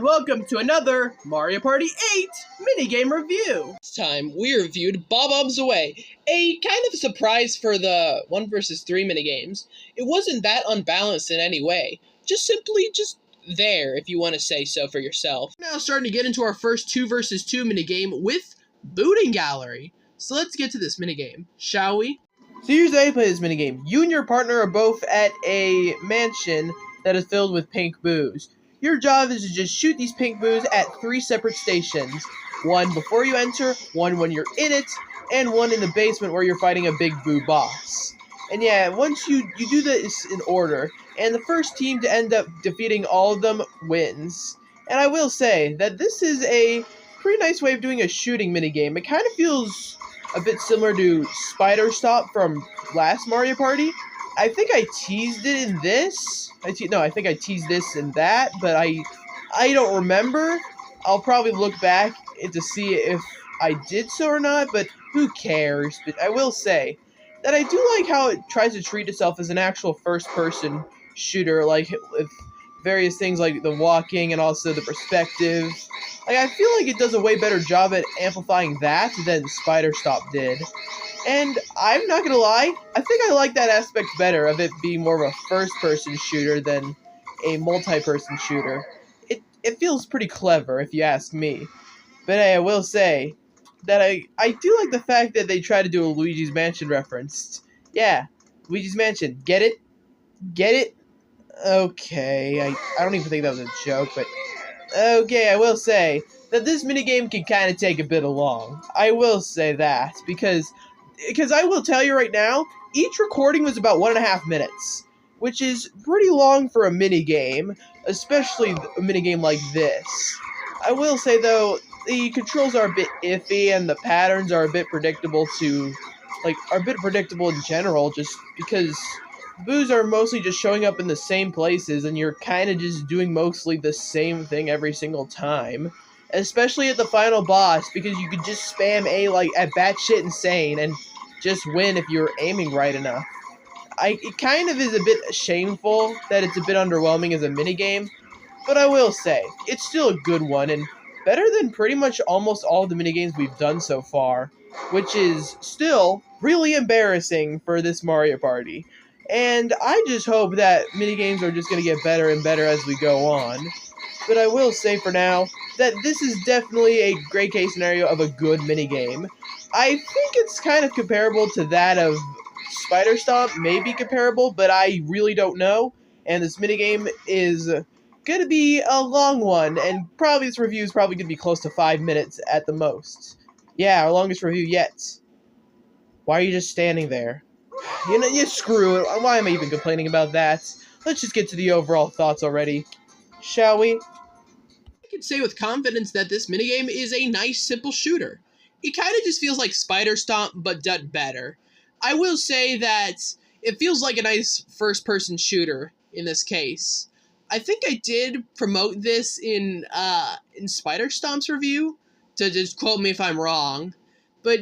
and welcome to another Mario Party 8 minigame review. This time, we reviewed Bob-Ombs Away, a kind of surprise for the 1 vs. 3 minigames. It wasn't that unbalanced in any way, just there, if you want to say so for yourself. Now starting to get into our first 2 vs. 2 minigame with Boo-ting Gallery. So let's get to this minigame, shall we? So here's how you play this minigame. You and your partner are both at a mansion that is filled with pink boos. Your job is to just shoot these pink boos at 3 separate stations. One before you enter, one when you're in it, and one in the basement where you're fighting a big boo boss. And yeah, once you do this in order, and the first team to end up defeating all of them wins. And I will say that this is a pretty nice way of doing a shooting minigame. It kind of feels a bit similar to Spider Stop from last Mario Party. I think I teased it in this. I think I teased this in that, but I don't remember. I'll probably look back to see if I did so or not, but who cares? But I will say that I do like how it tries to treat itself as an actual first-person shooter, like with various things like the walking and also the perspective. Like, I feel like it does a way better job at amplifying that than Spider Stop did. And I'm not gonna lie, I think I like that aspect better of it being more of a first-person shooter than a multi-person shooter. It feels pretty clever, if you ask me. But hey, I will say that I do like the fact that they try to do a Luigi's Mansion reference. Yeah, Luigi's Mansion. Get it? Get it? Okay, I don't even think that was a joke, but okay, I will say that this minigame can kind of take a bit long. I will say that, because I will tell you right now, each recording was about 1.5 minutes, which is pretty long for a minigame, especially a minigame like this. I will say, though, the controls are a bit iffy, and the patterns are a bit predictable in general, just because boos are mostly just showing up in the same places, and you're kind of just doing mostly the same thing every single time. Especially at the final boss, because you could just spam A at batshit insane and just win if you're aiming right enough. It kind of is a bit shameful that it's a bit underwhelming as a minigame, but I will say, it's still a good one, and better than pretty much almost all of the minigames we've done so far, which is still really embarrassing for this Mario Party. And I just hope that minigames are just going to get better and better as we go on. But I will say for now that this is definitely a great case scenario of a good minigame. I think it's kind of comparable to that of Spider Stomp, maybe comparable, but I really don't know. And this minigame is going to be a long one, and probably this review is probably going to be close to 5 minutes at the most. Yeah, our longest review yet. Why are you just standing there? You screw it. Why am I even complaining about that? Let's just get to the overall thoughts already, shall we? I can say with confidence that this minigame is a nice, simple shooter. It kind of just feels like Spider Stomp, but done better. I will say that it feels like a nice first-person shooter in this case. I think I did promote this in Spider Stomp's review, so just quote me if I'm wrong. But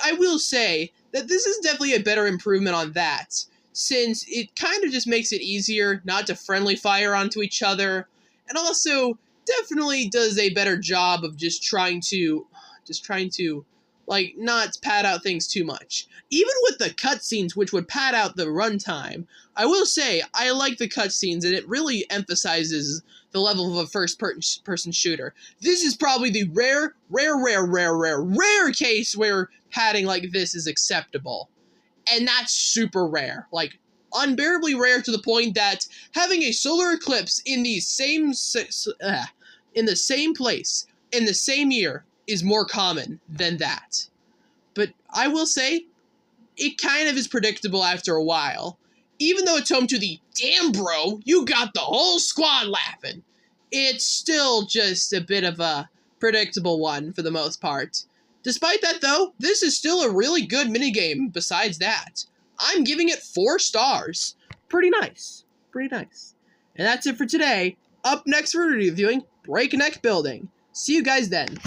I will say that this is definitely a better improvement on that, since it kind of just makes it easier not to friendly fire onto each other, and also definitely does a better job of just trying to not pad out things too much. Even with the cutscenes, which would pad out the runtime, I will say I like the cutscenes, and it really emphasizes the level of a first-person shooter. This is probably the rare case where padding like this is acceptable. And that's super rare. Like, unbearably rare to the point that having a solar eclipse in the same place, in the same year, is more common than that. But I will say, it kind of is predictable after a while. Even though it's home to the "damn bro, you got the whole squad laughing," it's still just a bit of a predictable one for the most part. Despite that though, this is still a really good minigame besides that. I'm giving it 4 stars. Pretty nice. Pretty nice. And that's it for today. Up next we're reviewing Breakneck Building. See you guys then.